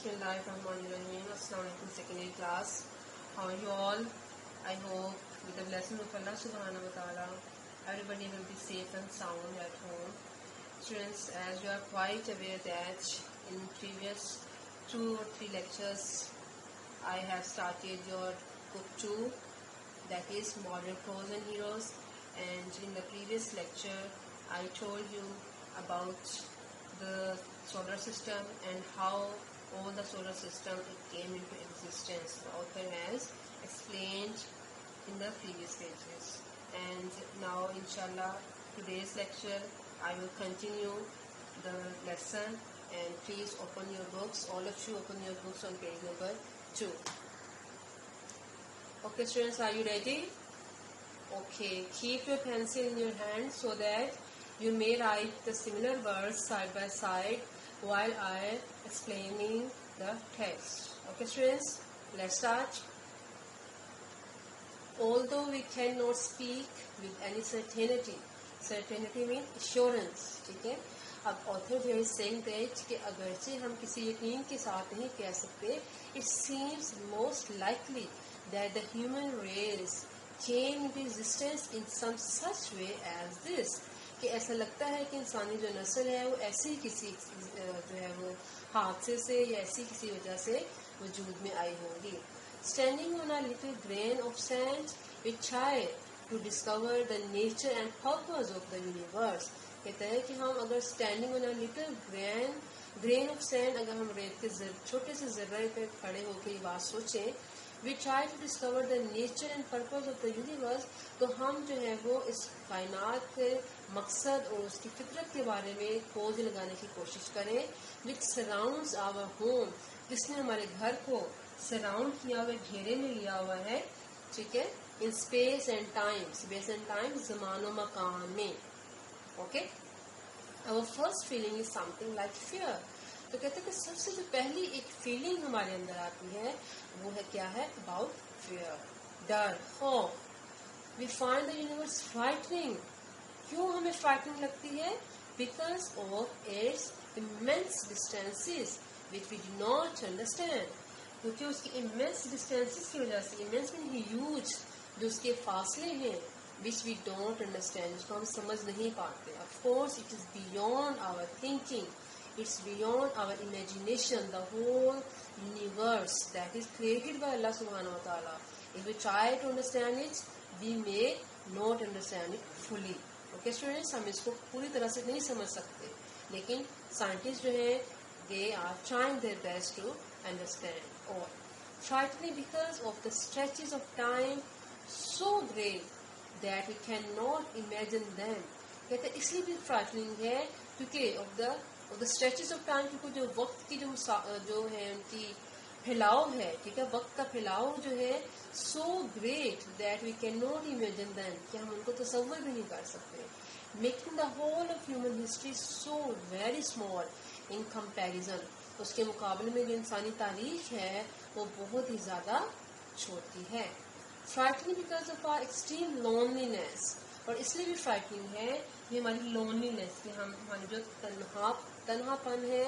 Bismillahirrahmanirrahim. Assalamu alaikum, secondary class. How are you all? I hope with the blessing of Allah subhanahu wa ta'ala, everybody will be safe and sound at home. Students, as you are quite aware that in previous 2 or 3 lectures, I have started your book 2, that is Modern Pros and Heroes. And in the previous lecture, I told you about the solar system and how all the solar system it came into existence. The author has explained in the previous pages. And now, inshallah, today's lecture I will continue the lesson. And please open your books. All of you open your books on page number 2. Okay, students, are you ready? Okay, keep your pencil in your hand so that you may write the similar words side by side while I explaining the text. Okay, students, let's start. Although we cannot speak with any certainty means assurance, ठीक है? अब author here is saying that कि अगरचे हम किसी यकीन के साथ नहीं कह सकते, it seems most likely that the human race came into existence in some such way as this, कि ऐसा लगता है कि इंसानी जो नस्ल है वो ऐसी किसी जो है वो हादसे से या ऐसी किसी वजह से वजूद में आई होगी. Standing on a little grain of sand, we try to discover the nature and purpose of the universe. कहता है कि हम अगर standing on a little grain of sand, अगर हम रेत के छोटे से ज़र्रे पे खड़े होकर ये बात सोचें, we try to discover the nature and purpose of the universe, तो हम जो है वो इस कायनात के मकसद और उसकी फितरत के बारे में खोज लगाने की कोशिश करें. which surrounds our home, जिसने हमारे घर को सराउंड किया हुआ, घेरे में लिया हुआ है, ठीक है, in space and time, ज़मान और मकान में. Okay, our first feeling is something like fear. तो कहते हैं कि सबसे जो पहली एक फीलिंग हमारे अंदर आती है वो है क्या है? अबाउट फियर, डर, खौफ. We find the universe frightening. क्यों हमें फ्राइटनिंग लगती है? Because of its immense distances which we do not understand. क्योंकि उसकी इमेंस डिस्टेंसेस की वजह से, इमेंस मीन ह्यूज, जो उसके फासले हैं, विच वी डोंट अंडरस्टैंड, जिसको हम समझ नहीं पाते. Of course it is beyond our thinking. It's beyond our imagination, the whole universe that is created by Allah subhanahu wa ta'ala. If we try to understand it, we may not understand it fully. Okay students, हम इसको पूरी तरह से नहीं समझ सकते, लेकिन scientists जो हैं, they are trying their best to understand. Or frightening because of the stretches of time so great that we cannot imagine them. कहते हैं इसलिए भी frightening है क्योंकि of the stretches of time, क्योंकि जो वक्त की जो है उनकी फैलाव है, ठीक है, वक्त का फैलाव जो है so great that we cannot imagine them, कि हम उनको तसव्वुर भी नहीं कर सकते. Making the whole of human history so very small in comparison, उसके मुकाबले में जो इंसानी तारीख है वो बहुत ही ज़्यादा छोटी है. Frightening because of our extreme loneliness, और इसलिए भी फ्राइटनिंग है ये हमारी लोनलीनेस, कि हम हमारी जो तन्हापन है,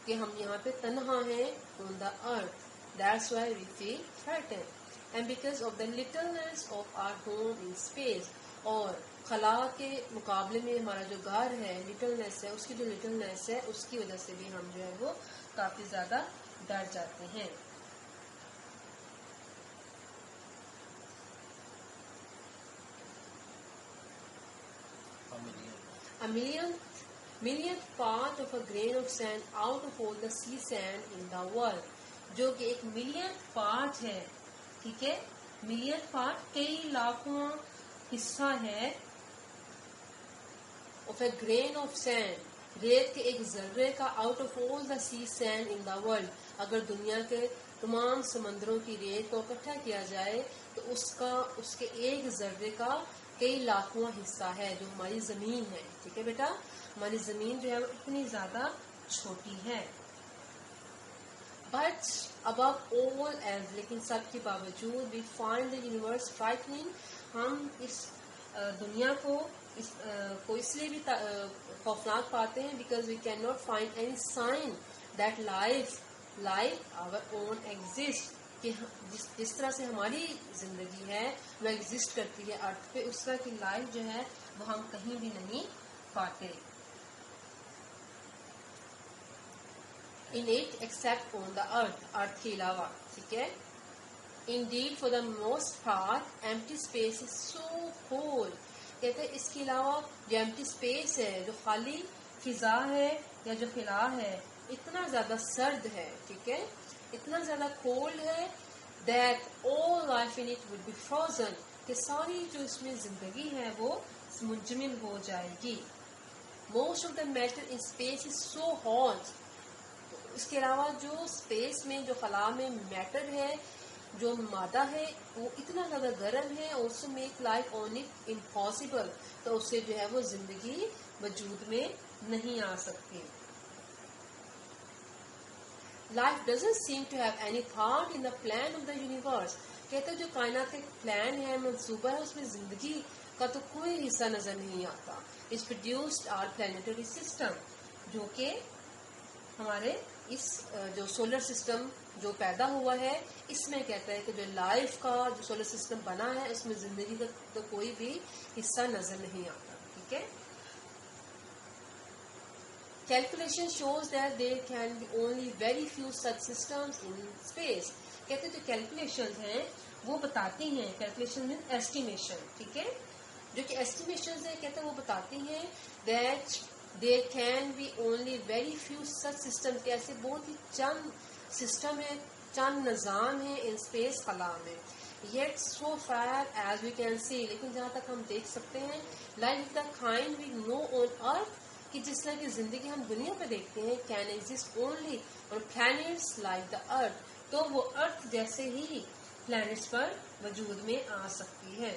कि हम यहाँ पे तन्हा हैं on the earth. That's why we feel frightened. And because of the littleness of our home in space, और खला के मुकाबले में हमारा जो घर है, लिटलनेस है, उसकी जो लिटलनेस है उसकी वजह से भी हम जो है वो काफ़ी ज़्यादा डर जाते हैं. A millionth part of a grain of sand out of all the sea sand in the world, जो कि एक millionth part है, ठीक है, millionth part कई लाखों हिस्सा है of a grain of sand, रेत के एक जर्रे का, out of all the sea sand in the world. अगर दुनिया के तमाम समंदरों की रेत को इकट्ठा किया जाए तो उसके एक जर्रे का कई लाखों हिस्सा है जो हमारी ज़मीन है. ठीक है बेटा, हमारी ज़मीन जो है वो इतनी ज़्यादा छोटी है. बट above all else, लेकिन सब के बावजूद we find the universe frightening. हम इस दुनिया को इसलिए भी खौफनाक पाते हैं because we cannot find any sign that life like our own exist, कि जिस तरह से हमारी जिंदगी है वो एग्जिस्ट करती है अर्थ पे, उस तरह की लाइफ जो है वो हम कहीं भी नहीं पाते. In it except on the earth, earth के अलावा. ठीक है. Indeed, for the most part, empty space is so cold. कहते हैं इसके अलावा जो empty space है, जो खाली फिजा है या जो खिला है, इतना ज्यादा सर्द है. ठीक है. इतना ज्यादा कोल्ड है that all life in it would be frozen, कि सारी जो इसमें जिंदगी है वो मुंजमद हो जाएगी. Most of the matter in space is so hot. इसके अलावा जो स्पेस में, जो खला में मैटर है, जो मादा है, वो इतना ज्यादा गर्म है और उससे make life on it impossible, तो उससे जो है वो जिंदगी वजूद में नहीं आ सकती. Life doesn't seem to have any part in the plan of the universe. कहते हैं जो कायनात का प्लान है, मंसूबा है, उसमें जिंदगी का तो कोई हिस्सा नजर नहीं आता. Is produced our planetary system, जो कि हमारे इस जो सोलर सिस्टम जो पैदा हुआ है, इसमें कहता है कि जो लाइफ का जो सोलर सिस्टम बना है उसमें जिंदगी का तो कोई भी हिस्सा नजर नहीं आता. ठीक है. Calculation shows that there can be only very few such systems in space. कहते हैं जो कैलकुलेशन हैं वो बताती हैं, कैलकुलेशन मीन एस्टिमेशन. ठीक है. जो कि एस्टिमेशन है, कहते हैं वो बताती हैं that there can be only very few such system, के ऐसे बहुत ही चंद सिस्टम है, चंद निज़ाम है इन स्पेस खला में. Yet so far as we can see, लेकिन जहाँ तक हम देख सकते हैं, like the kind we know on earth, कि जिस तरह की जिंदगी हम दुनिया पे देखते हैं, can exist only on planets like the earth, तो वो अर्थ जैसे ही प्लैनेट्स पर वजूद में आ सकती है.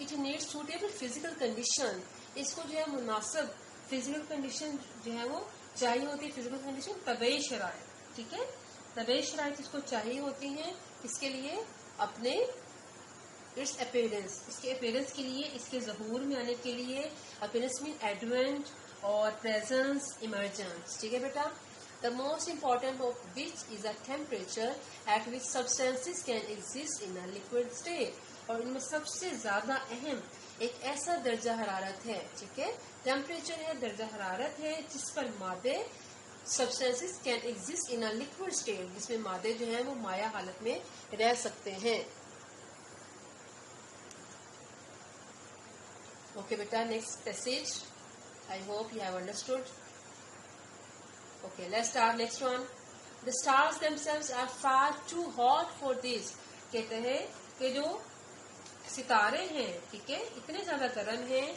It needs suitable physical condition, इसको जो है मुनासिब फिजिकल कंडीशन जो है वो चाहिए होती है. Physical condition तबई शराइत. ठीक है. तबई शराइत इसको चाहिए होती हैं. इसके लिए अपने इट्स अपीयरेंस, इसके अपीयरेंस के लिए, इसके ज़हूर में आने के लिए. अपीयरेंस मीन एडवेंट और प्रेजेंस, इमर्जेंस. ठीक है बेटा. The most important of which is a temperature at which substances can exist in a liquid state. और इनमें सबसे ज्यादा अहम एक ऐसा दर्जा हरारत है. ठीक है. टेम्परेचर है, दर्जा हरारत है, जिस पर मादे substances can exist in a liquid state, जिसमें मादे जो है वो माया हालत में रह सकते हैं. ओके बेटा. Next passage. I hope you have understood. Okay, let's start. Next one. The stars themselves are far too hot for this. कहते हैं कि जो सितारे हैं, ठीक है, इतने ज्यादा गर्म हैं.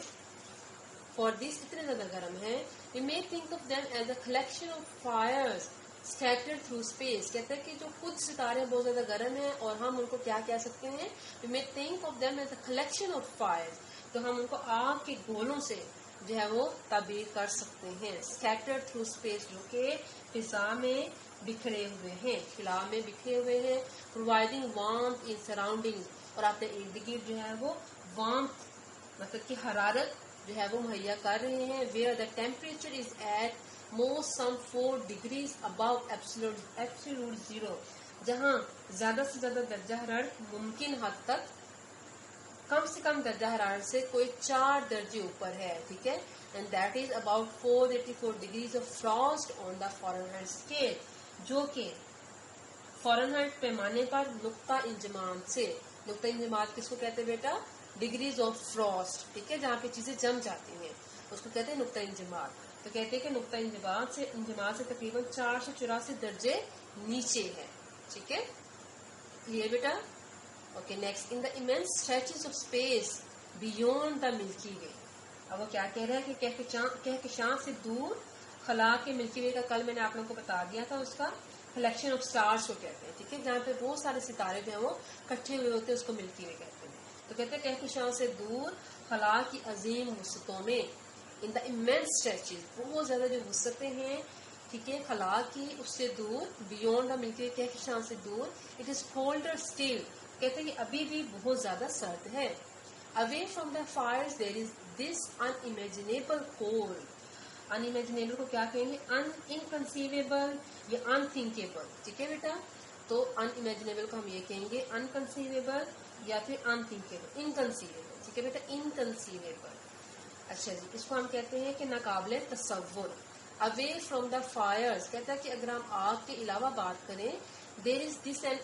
फॉर दिस, इतने ज्यादा गर्म हैं. We may think of them as a collection of fires scattered through space. कहते हैं कि जो कुछ सितारे बहुत ज्यादा गर्म हैं और हम उनको क्या कह सकते हैं, we may think of them as a collection of fires, तो हम उनको आग के गोलों से जो है वो ताबीर कर सकते हैं. स्कैटर्ड थ्रू स्पेस, जो कि फिजा में बिखरे हुए हैं, खिला में बिखरे हुए हैं. प्रोवाइडिंग वार्मथ इन सराउंडिंग, और अपने इर्द गिर्द जो है वो वार्मथ मतलब कि हरारत जो है वो मुहैया कर रहे हैं. Where the temperature is at most some 4 degrees above absolute zero, जहाँ ज्यादा से ज्यादा दर्जा हरारत मुमकिन हद तक कम से कम दर्जा हरारत से कोई 4 दर्जे ऊपर है. ठीक है. And that is about 484 degrees of Frost on the Fahrenheit scale, जो कि फ़ारेनहाइट पैमाने पर नुक्ता इंजमात से, नुक्ता इंजमात किसको कहते हैं बेटा, डिग्रीज ऑफ फ्रॉस्ट. ठीक है. जहाँ पे चीजें जम जाती हैं उसको कहते हैं नुक्ता इंजमात. तो कहते हैं कि नुक्ता इंजमात से तकरीबन 484 दर्जे नीचे है. ठीक है. क्लियर बेटा. Okay. Next. In the immense stretches of space beyond the Milky Way. अब वो क्या कह रहा है कि कहकशां से दूर खला के मिल्की वे का कल मैंने आप लोगों को बता दिया था, उसका कलेक्शन ऑफ स्टार्स को कहते हैं. ठीक है. जहाँ पे बहुत सारे सितारे जो है वो इकट्ठे हुए होते हैं, उसको मिल्की वे कहते हैं. तो कहते हैं कहकशां से दूर खला की अजीम वसतों में, इन द इमेंस स्ट्रेचेस, बहुत ज्यादा जो वसतें हैं, ठीक है, खला की उससे दूर, बियॉन्ड द मिल्की वे, कहकशां से दूर. It is colder still. कहते हैं कि अभी भी बहुत ज्यादा सर्द है. Away from the fires there is this unimaginable cold. Unimaginable को क्या कहेंगे? इनकंसीवेबल या अनथिंकेबल. ठीक है बेटा, तो अनइमेजिनेबल को हम ये कहेंगे अनकंसीवेबल या फिर अनथिंकेबल, इनकंसीवेबल. ठीक है बेटा, इनकंसीवेबल. अच्छा जी, इसको हम कहते हैं कि नाकाबिले तसव्वुर. अवे फ्रॉम द फायर्स, कहता है कि अगर हम आग के अलावा बात करें, there is this an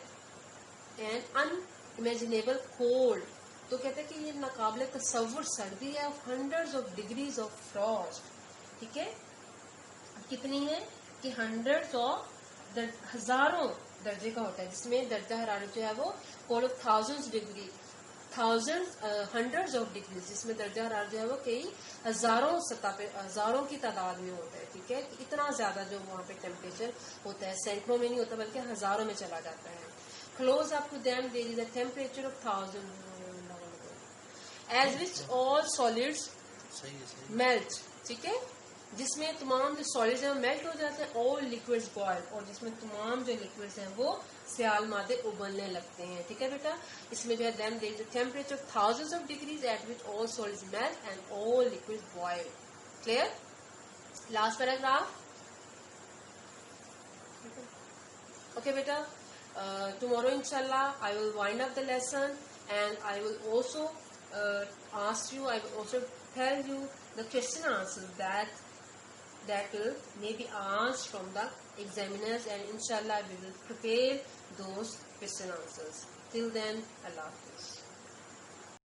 unimaginable cold. तो कहते हैं कि ये नाकाबिले तसव्वुर सर्दी है of hundreds of degrees of frost. ठीक है, कितनी है कि हंड्रेड्स ऑफ, हजारों दर्जे का होता है, जिसमें दर्जा हरारत जो है वो cold thousands degree, hundreds of degrees, जिसमें दर्जा हरारत जो है वो कई हजारों सतह पे, हजारों की तादाद में होता है. ठीक है, इतना ज्यादा जो वहाँ पे टेम्परेचर होता है, सैकड़ों में नहीं होता बल्कि हजारों में चला जाता है. Close up to them there is a temperature of 1000 as which all solids melt. ठीक है, जिसमें तमाम जो सॉलिड्स हैं वो मेल्ट हो जाते हैं. ऑल लिक्विड्स बॉयल, और जिसमें तमाम जो लिक्विड्स हैं वो सियाल मादे उबलने लगते हैं. ठीक है बेटा, इसमें जो है then there is a temperature of thousands of degrees at which all solids melt and all liquids boil. Clear? Last paragraph. Okay beta, tomorrow inshallah I will wind up the lesson, and I will also ask you, I will also tell you the question answers that may be asked from the examiners, and inshallah we will prepare those question answers. Till then, Allah Hafiz.